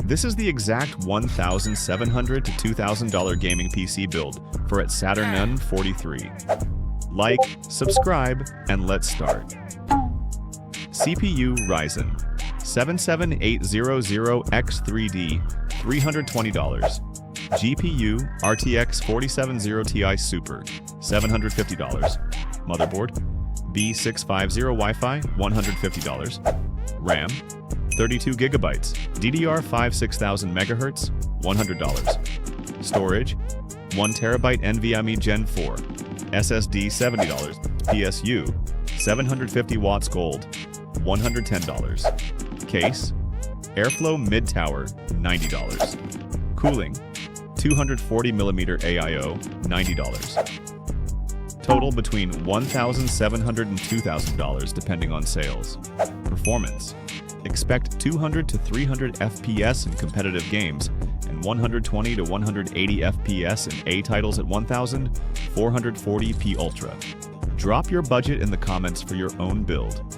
This is the exact $1,700 to $2,000 gaming PC build for its Saturn 43. Like, subscribe, and let's start. CPU Ryzen 77800X3D, $320. GPU RTX 4070 Ti Super, $750. Motherboard B650 Wi-Fi, $150. RAM 32 GB, DDR5 6000 MHz, $100. Storage 1 TB NVMe Gen 4, SSD $70, PSU 750 watts gold, $110. Case Airflow Mid Tower, $90. Cooling 240mm AIO, $90. Total between $1,700 and $2,000 depending on sales. Performance: expect 200 to 300 FPS in competitive games and 120 to 180 FPS in A titles at 1440p Ultra. Drop your budget in the comments for your own build.